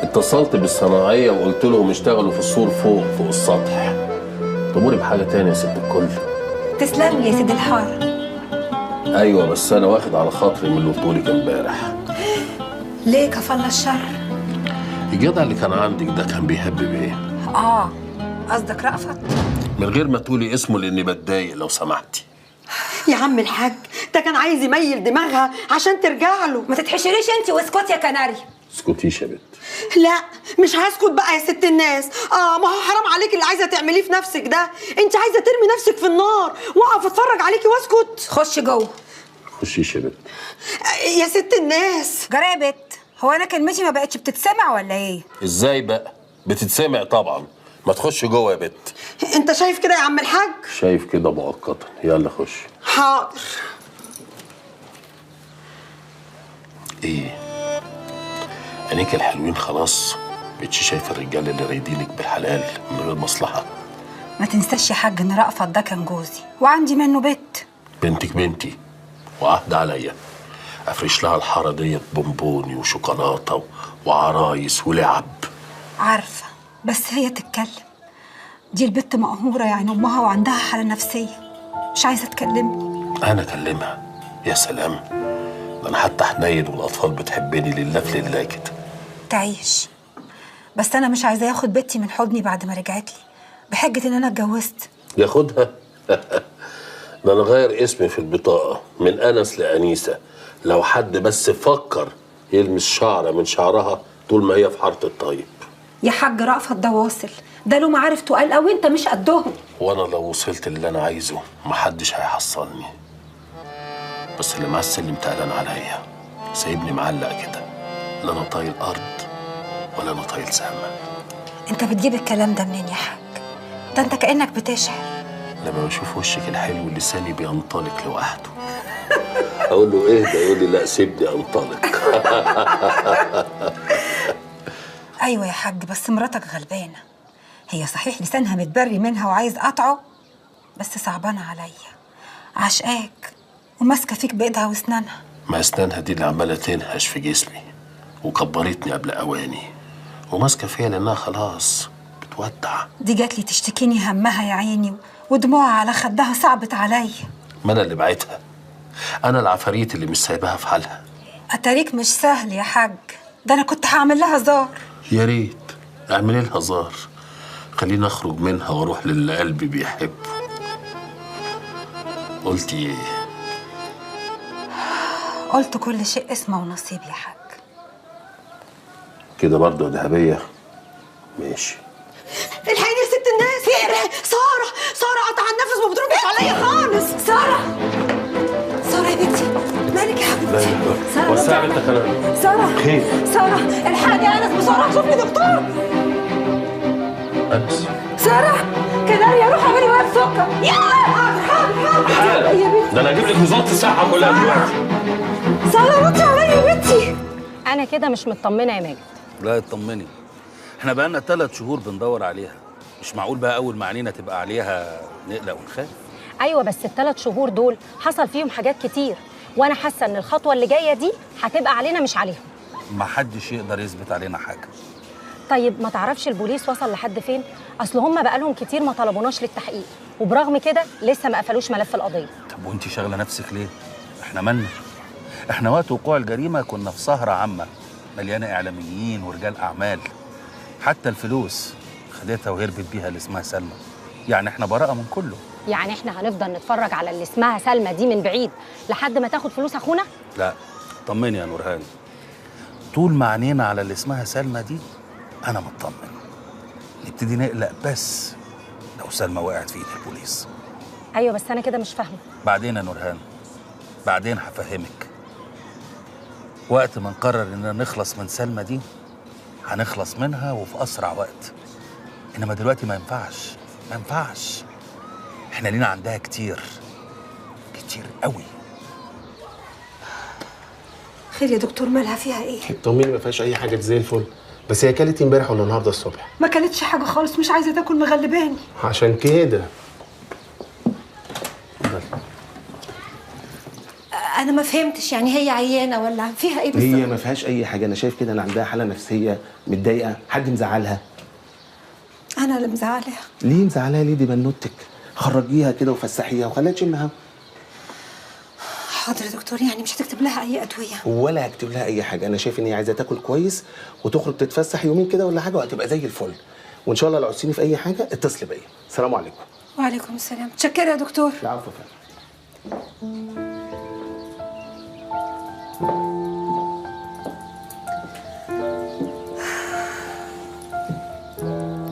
اتصلت بالصناعيه وقلت لهم اشتغلوا في السور فوق السطح. تموري بحاجه تانية يا ست الكل. تسلم لي يا سيدي الحاره. ايوه بس انا واخد على خاطري من اللي قلتولك امبارح. ليه كفلنا الشر؟ الجدع اللي كان عندك ده كان بيحب بايه؟ قصدك رأفت؟ من غير ما تقولي اسمه لاني بتضايق لو سمحتي. يا عم الحاج ده كان عايز يميل دماغها عشان ترجع له. ما تتحشريش انت واسكتي يا كناري. اسكتيش يا بنت. لا مش هسكت بقى يا ست الناس. ما هو حرام عليك اللي عايزه تعمليه في نفسك ده. انت عايزه ترمي نفسك في النار واقف اتفرج عليكي واسكت؟ خش جوه. خشيش يا بنت. يا ست الناس. جرابت، هو انا كلمتي ما بقتش بتتسمع ولا ايه؟ ازاي بقى؟ بتتسمع طبعا. ما تخش جوه يا بنت. انت شايف كده يا عم الحاج؟ شايف كده مؤقتا. يلا خش. حاضر. ايه؟ عينيك الحلوين خلاص بقتش شايف الرجاله اللي رايدينك بالحلال من غير مصلحه؟ ما تنساش يا حاج ان رأفت ده كان جوزي وعندي منه بنت. بنتك بنتي وعهد عليا افرش لها الحاره ديت بونبوني وشوكولاته وعرايس ولعب. عارفه بس هي تتكلم. دي البت مقهوره يعني امها وعندها حاله نفسيه مش عايزه تكلمني. انا اكلمها؟ يا سلام، ده انا حتى حنين والاطفال بتحبني لله في لله كده. تعيش. بس انا مش عايزه ياخد بنتي من حضني بعد ما رجعت لي بحجه ان انا اتجوزت. ياخدها؟ ده انا غير اسمي في البطاقه من انس لانيسه لو حد بس فكر يلمس شعره من شعرها طول ما هي في حاره الطيب. يا حاج رأفت ده واصل، ده له معارف تقال قوي انت مش قدهم. وانا لو وصلت اللي انا عايزه محدش هيحصلني. بس اللي معاه السلم تقلان عليا سايبني معلق كده، لا انا طايل ارض ولا انا طايل سما. انت بتجيب الكلام ده منين يا حاج؟ ده انت كأنك بتشعر. لما بشوف وشك الحلو لساني بينطلق لوحده. اقول له ايه ده؟ يقول لي لا سيبني انطلق. ايوه يا حاج بس مراتك غلبانه. هي صحيح لسانها متبري منها وعايز قطعه بس صعبانه عليا. عشقاك وماسكه فيك بايدها واسنانها. ما اسنانها دي اللي عماله تنهش في جسمي وكبرتني قبل اواني وماسكه فيا لانها خلاص بتودع. دي جات لي تشتكيني همها يا عيني ودموعها على خدها صعبت عليا. ما انا اللي بعتها، انا العفاريت اللي مش سايباها في حالها. اتاريك مش سهل يا حاج، ده انا كنت هعمل لها زار. يا ريت اعملي لها زار، خليني اخرج منها واروح للي قلبي بيحبه. قلتي ايه؟ قلت كل شيء اسمه ونصيب يا حاج. كده برضه يا ذهبيه؟ ماشي. الحقيني يا ست الناس. في ايه؟ ساره قطع النفس ما بتردش عليا خالص. ساره يا بنتي مالك يا حبيبتي؟ ساره وسع بنتك. انا ساره خير؟ ساره الحاجه يا انس بسرعه شوف لي دكتور. انس؟ ساره كناريا روح اعملي وقت سكر. يلا حاضر يا بنتي. ده انا هجيب لك وزاره الصحه كلها دلوقتي. ساره ردي عليا يا بنتي. انا كده مش مطمنه يا ماجد. لا اطمني، احنا بقالنا 3 شهور بندور عليها. مش معقول بقى اول ما عينينا تبقى عليها نقلق ونخاف. ايوه بس ال3 شهور دول حصل فيهم حاجات كتير وانا حاسه ان الخطوه اللي جايه دي هتبقى علينا مش عليهم. ما حدش يقدر يثبت علينا حاجه. طيب ما تعرفش البوليس وصل لحد فين؟ اصل هم بقالهم كتير ما طلبوناش للتحقيق وبرغم كده لسه ما قفلوش ملف القضيه. طب وانت شاغله نفسك ليه؟ احنا مالنا؟ احنا وقت وقوع الجريمه كنا في سهره عامه مليانه اعلاميين ورجال اعمال. حتى الفلوس خدتها وهربت بيها اللي اسمها سلمى. يعني احنا براءه من كله. يعني احنا هنفضل نتفرج على اللي اسمها سلمى دي من بعيد لحد ما تاخد فلوس اخونا؟ لا طمني يا نورهان، طول ما عينينا على اللي اسمها سلمى دي انا مطمن. نبتدي نقلق بس لو سلمى وقعت في ايد البوليس. ايوه بس انا كده مش فاهمه. بعدين يا نورهان، بعدين هفهمك. وقت ما نقرر اننا نخلص من سلمى دي هنخلص منها وفي اسرع وقت. انما دلوقتي ما ينفعش. احنا لينا عندها كتير قوي. خير يا دكتور مالها فيها ايه؟ طمني ما فيهاش اي حاجه زي الفل. بس هي كلت امبارح ولا النهارده الصبح؟ ما كلتش حاجه خالص مش عايزه تاكل مغلباني. عشان كده انا ما فهمتش، يعني هي عيانه ولا فيها ايه بالظبط؟ هي ما فيهاش اي حاجه، انا شايف كده ان عندها حاله نفسيه، متضايقه، حد مزعلها. انا اللي مزعلاها. ليه مزعلها؟ ليه؟ دي بنوتك، خرجيها كده وفسحيها وخليها تشم هوا. حاضر يا دكتور، يعني مش هتكتب لها اي ادويه؟ ولا هكتب لها اي حاجه، انا شايف ان هي عايزه تاكل كويس وتخرج تتفسح يومين كده ولا حاجه وهتبقى زي الفل. وان شاء الله لو عوزتيني في اي حاجه اتصلي بيا. السلام عليكم. وعليكم السلام. متشكره يا دكتور. العفو فندم.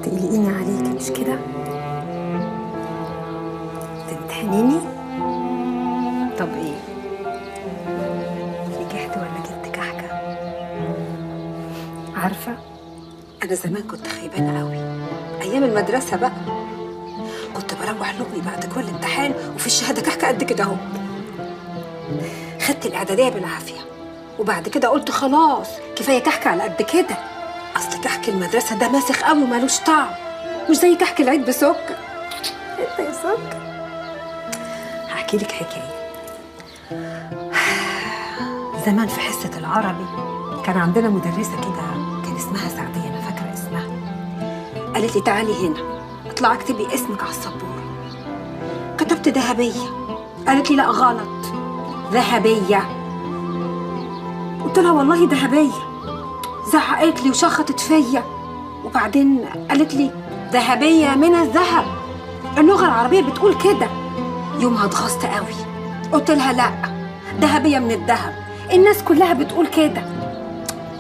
تقلقيني عليكي مش كده؟ تمتحنيني؟ طب ايه؟ نجحت ولا جبت كحكه؟ عارفه، انا زمان كنت خيبانه قوي، ايام المدرسه بقى. كنت بروح لامي بعد كل امتحان وفي الشهاده كحكه قد كده اهو. خدت الاعداديه بالعافيه، وبعد كده قلت خلاص كفايه كحكه على قد كده. اصل كحك المدرسه ده ماسخ قوي ومالوش طعم، مش زي كحك العيد بسكر. انت يا سكر. هحكي لك حكايه. زمان في حصه العربي كان عندنا مدرسه كده كان اسمها سعديه، انا فاكره اسمها. قالت لي تعالي هنا اطلعي اكتبي اسمك على السبوره. كتبت ذهبيه. قالت لي لا غلط، ذهبيه. قلت لها والله ذهبيه. زعقت لي وشخطت فيا، وبعدين قالت لي ذهبيه من الذهب، اللغه العربيه بتقول كده. يومها اتغصت قوي، قلت لها لا، ذهبيه من الذهب، الناس كلها بتقول كده.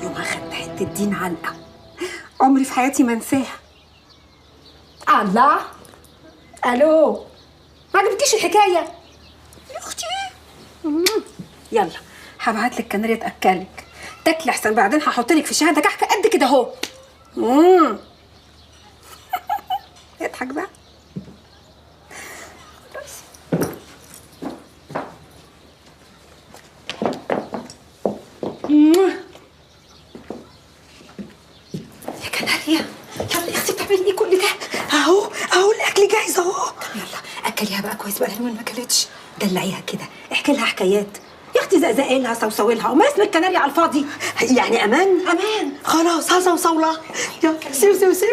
يومها خدت حته دين علقه عمري في حياتي ما انساها. الله، الو، ما عجبتكيش الحكايه يا اختي؟ يلا هبعت لك كناريه تاكلك، تاكلي احسن بعدين هحط لك في شهاده كحكه قد كده اهو. اضحك بقى. يا كناريا، يلا يا اختي بتعملي ايه كل ده؟ اهو الاكل جاهز اهو. طب يلا اكليها بقى كويس بقى لما ما اكلتش. دلعيها كده، احكي لها حكايات يا اختي، زقزقي لها، صوصوي لها، وما اسمك كناريا على الفاضي. يعني امان؟ امان. خلاص هصوصو لها. يلا سيو سيو سيو.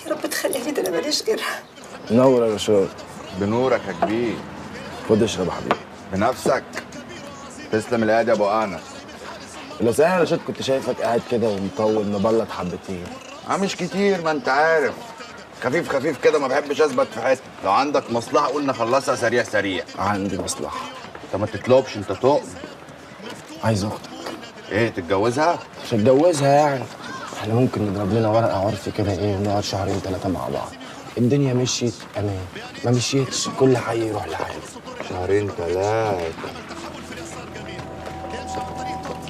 يا رب تخلي لي، ده انا ماليش غيرها. نور يا رشاد. بنورك يا كبير. خد اشرب يا حبيبي. بنفسك. تسلم الايد يا ابو انس. لا صحيح يا رشاد، كنت شايفك قاعد كده ومطول مبلط حبتين. مش كتير، ما انت عارف، خفيف خفيف كده، ما بحبش اثبت في حته. لو عندك مصلحه قول نخلصها سريع سريع. عندي مصلحه. انت ما تطلبش، انت تؤمن. عايز اختك. ايه تتجوزها؟ مش هتجوزها يعني، احنا ممكن نضرب لنا ورقه عرفي كده ايه ونقعد شهرين ثلاثه مع بعض. الدنيا مشيت امان، ما مشيتش كل حي يروح لحاله. شهرين ثلاثه.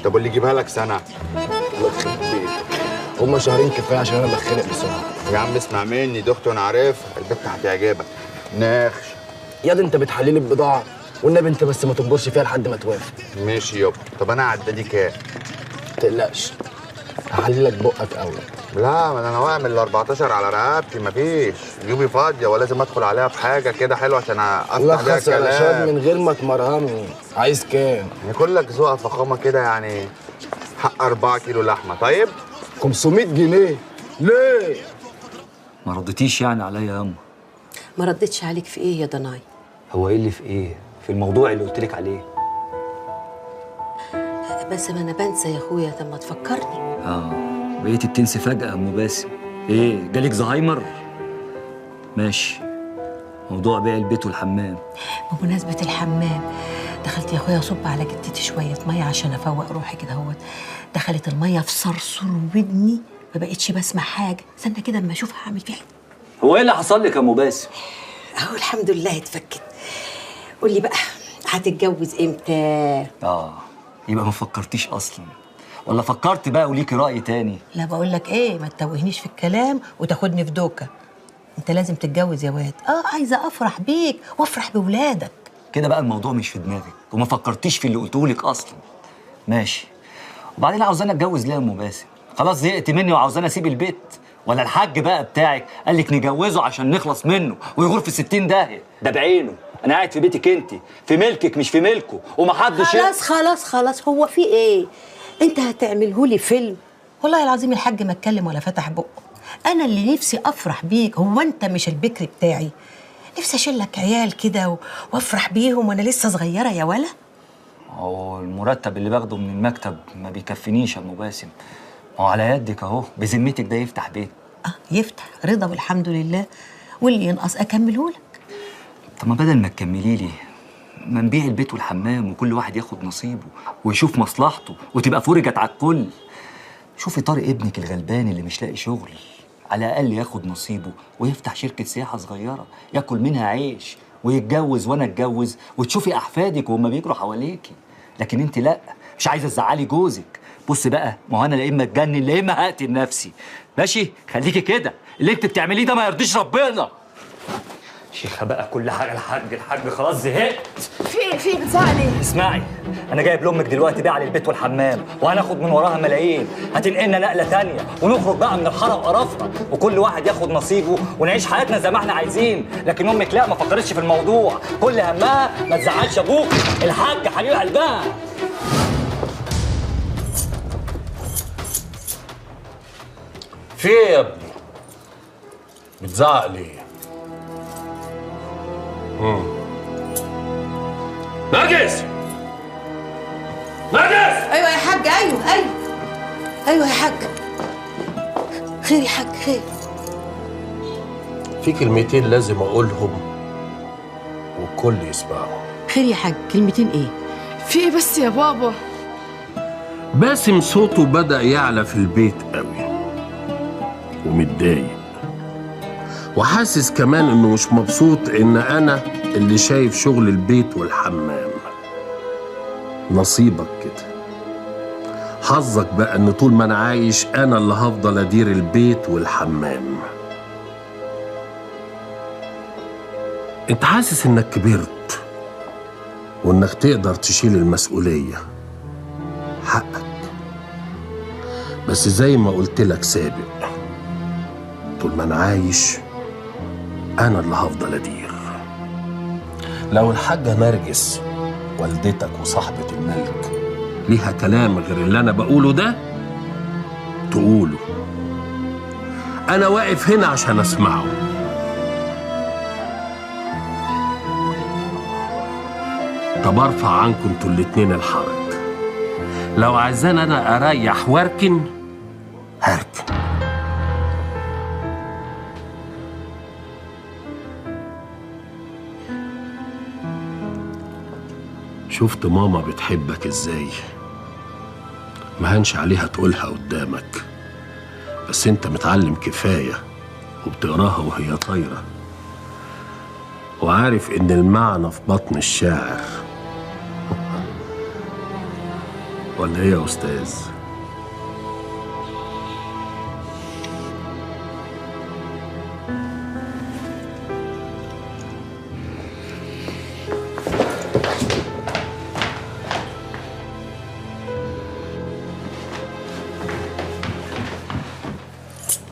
طب واللي يجيبها لك سنه؟ الله يخرب بيتك، هما شهرين كفايه عشان انا بتخنق بسرعه. يا عم اسمع مني، دي اختي وانا عارفها، البت هتعجبك. ناخش يا دي انت بتحللي البضاعه والنبي، انت بس ما تنبرش فيها لحد ما توافق. ماشي يابا. طب انا عدادي كام؟ ما تقلقش، هحللك بقك قوي. لا، ما انا واعمل ال 14 على رقبتي، مفيش جيوبي فاضيه ولازم ادخل عليها بحاجه كده حلوه عشان افتح بيها لخص يا رشاد الكلام. من غير ما تمرهمني. عايز كام؟ يعني كلك ذوقها فخامه كده، يعني حق 4 كيلو لحمه. طيب 500 جنيه ليه؟ ما ردتيش يعني عليا يا أما؟ ما ردتش عليك في ايه يا ضناي؟ هو ايه اللي في ايه؟ في الموضوع اللي قلت لك عليه. بس ما انا بنسى يا اخويا، طب ما تفكرني. بقيتي بتنسي فجأة يا أم باسم. ايه جالك زهايمر؟ ماشي، موضوع بيع البيت والحمام. بمناسبة الحمام، دخلت يا اخويا اصب على جدتي شوية مية عشان افوق روحي كده اهوت. دخلت المية في صرصور ودني، ما بقتش بسمع حاجة. استنى كده اما اشوف هعمل فيها. هو ايه اللي حصل لك يا أم باسم؟ اهو الحمد لله اتفكت. قول لي بقى، هتتجوز امتى؟ يبقى ما فكرتيش اصلا، ولا فكرت بقى وليكي رأي تاني؟ لا بقول لك ايه، ما تتوهنيش في الكلام وتاخدني في دوكة. انت لازم تتجوز يا واد. عايزة افرح بيك وافرح بولادك. كده بقى الموضوع مش في دماغك وما فكرتيش في اللي قلتهولك اصلا. ماشي، وبعدين عاوزاني اتجوز ليه يا أم باسم؟ خلاص زهقت مني وعاوزاني اسيب البيت؟ ولا الحاج بقى بتاعك قال لك نجوزه عشان نخلص منه ويغور في 60 داهيه؟ ده بعينه. انا قاعد في بيتك انت، في ملكك مش في ملكه، ومحدش خلاص خلاص خلاص، هو في ايه؟ انت هتعملهولي فيلم؟ والله العظيم الحاج ما اتكلم ولا فتح بقه. انا اللي نفسي افرح بيك، هو انت مش البكر بتاعي؟ نفسي اشيل لك عيال كده وافرح بيهم وانا لسه صغيره يا ولا. هو المرتب اللي باخده من المكتب ما بيكفينيش يا ام باسم. هو على يدك اهو، بذمتك ده يفتح بيت. يفتح رضا والحمد لله، واللي ينقص اكملهولك. طب ما بدل ما تكملي لي، ما نبيع البيت والحمام وكل واحد ياخد نصيبه ويشوف مصلحته وتبقى فرجت على الكل. شوفي طارق ابنك الغلبان اللي مش لاقي شغل، على الاقل ياخد نصيبه ويفتح شركه سياحه صغيره ياكل منها عيش، ويتجوز وانا اتجوز، وتشوفي احفادك وهم بيجروا حواليكي. لكن انت لا، مش عايزه تزعلي جوزك. بص بقى، ما هو انا لا اما اتجنن لا اما هقتل نفسي. ماشي؟ خليكي كده، اللي انت بتعمليه ده ما يرضيش ربنا. شيخه بقى كل حاجه الحاج خلاص زهقت. في بتزعل ايه؟ اسمعي، انا جايب لامك دلوقتي بيع للبيت والحمام، وهناخد من وراها ملايين، هتنقلنا نقله تانيه، ونخرج بقى من الحاره وقرفنا، وكل واحد ياخد نصيبه ونعيش حياتنا زي ما احنا عايزين. لكن امك لا، ما فكرتش في الموضوع، كل همها ما تزعلش ابوك الحاج حبيب قلبها. في ايه يا ابني؟ بتزعق ليه؟ نرجس! نرجس! ايوه يا حاج، ايوه يا حاج. خير يا حاج، خير. في كلمتين لازم اقولهم والكل يسمعهم. خير يا حاج، كلمتين ايه؟ في ايه بس يا بابا؟ باسم صوته بدأ يعلى في البيت قوي ومتضايق، وحاسس كمان انه مش مبسوط ان انا اللي شايف شغل البيت والحمام. نصيبك كده، حظك بقى ان طول ما انا عايش انا اللي هفضل ادير البيت والحمام. انت حاسس انك كبرت وانك تقدر تشيل المسؤولية، حقك. بس زي ما قلت لك سابق، طول ما انا عايش انا اللي هفضل ادير. لو الحاجة نرجس والدتك وصاحبة الملك ليها كلام غير اللي انا بقوله ده، تقوله. انا واقف هنا عشان اسمعه. طب ارفع عنكم انتوا الاتنين الحرج. لو عايزان انا اريح واركن هركن. شفت ماما بتحبك ازاي؟ ما هنش عليها تقولها قدامك، بس انت متعلم كفاية وبتقراها وهي طايرة، وعارف ان المعنى في بطن الشاعر. ولا ايه يا استاذ؟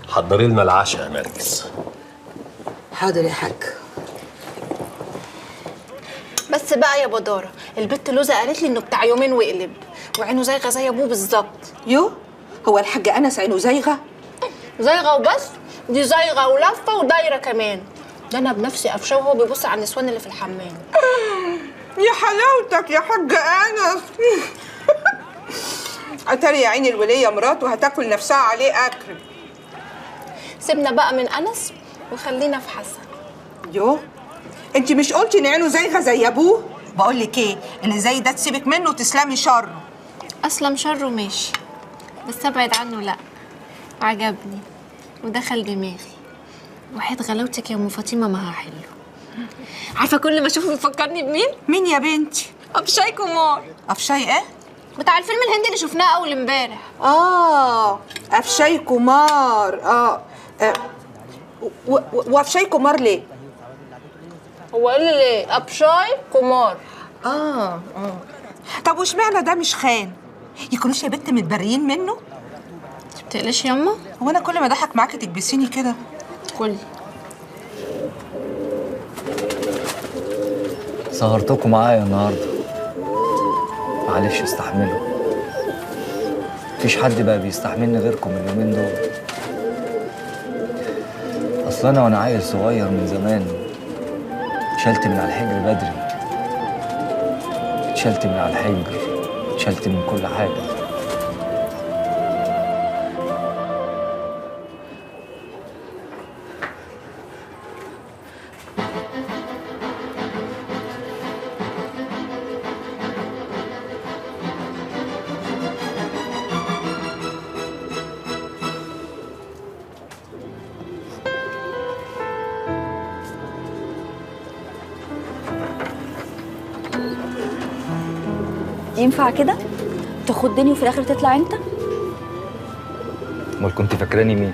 حضري لنا العشاء يا نرجس. حاضر يا حاج. بس بقى يا بدارة، البت لوزة قالت لي انه بتاع يومين وقلب، وعينه زايغه زي ابوه بالظبط. يو، هو الحاج انس عينه زايغه؟ زايغه وبس؟ دي زايغه ولفه ودايره كمان. ده انا بنفسي قفشه وهو بيبص على النسوان اللي في الحمام. يا حلاوتك يا حاج انس. اتاري يا عيني الوليه مراته هتاكل نفسها عليه اكل. سيبنا بقى من انس وخلينا في حسن. يو، انت مش قلتي ان عينه زايغه زي ابوه؟ بقول لك ايه، ان زي ده تسيبك منه وتسلمي شره. اسلم شره ماشي، بس ابعد عنه لا. عجبني ودخل دماغي. وحياة غلاوتك يا ام فاطمه ما هحله. عارفه كل ما اشوفه بيفكرني بمين؟ مين يا بنتي؟ افشاي كومار. افشاي ايه؟ بتاع الفيلم الهندي اللي شفناه اول امبارح. افشاي كومار. وافشاي كومار ليه؟ هو قال لي ليه؟ ابشاي كومار. طب واشمعنى ده مش خان؟ يكونوش يا بنت متبريين منه؟ انت بتقلش ياما؟ هو انا كل ما اضحك معاكي تكبسيني كده؟ كل سهرتكم معايا النهارده. معلش استحملوا. مفيش حد بقى بيستحملني غيركم اليومين دول. اصل انا وانا عيل صغير من زمان اتشلت من على الحجر بدري. اتشلت من على الحجر، اتشلت من كل حاجه. ينفع كده؟ تخدني وفي الاخر تطلع انت؟ امال كنت فاكراني مين؟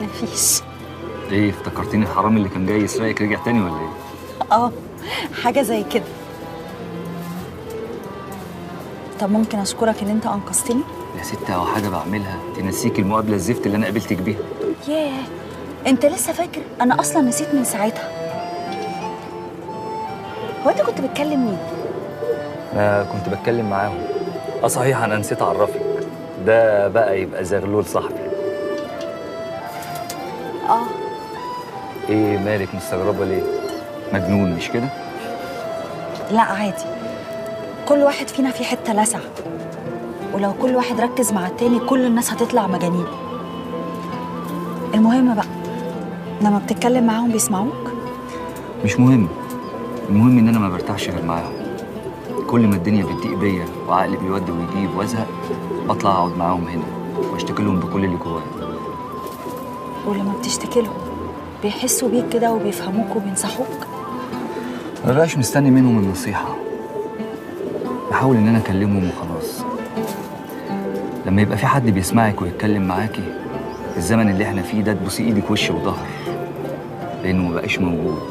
مفيش. ايه افتكرتيني الحرامي اللي كان جاي يسرقك رجع تاني ولا ايه؟ اه حاجه زي كده. طب ممكن اشكرك ان انت انقذتني؟ يا ستة او حاجه بعملها تنسيك المقابله الزفت اللي انا قابلتك بيها. ياه انت لسه فاكر؟ انا اصلا نسيت من ساعتها. هو انت كنت بتكلم مين؟ انا كنت بتكلم معاهم. صحيح انا نسيت اعرفك، ده بقى يبقى زغلول صاحبي. اه. ايه مالك مستغربه ليه؟ مجنون مش كده؟ لا عادي، كل واحد فينا في حته لسع، ولو كل واحد ركز مع التاني كل الناس هتطلع مجانين. المهم بقى لما بتتكلم معاهم بيسمعوك؟ مش مهم، المهم ان انا ما برتاحش غير معاهم. كل ما الدنيا بتضيق بيا وعقلي بيودي ويجيب وازهق بطلع اقعد معاهم هنا واشتكي لهم بكل اللي جوايا. ولما بتشتكي لهم بيحسوا بيك كده وبيفهموك وبينصحوك؟ ما بقاش مستني منهم النصيحه، بحاول ان انا اكلمهم وخلاص. لما يبقى في حد بيسمعك ويتكلم معاكي، الزمن اللي احنا فيه ده تبوسي ايدك وش وظهر، لانه ما بقاش موجود.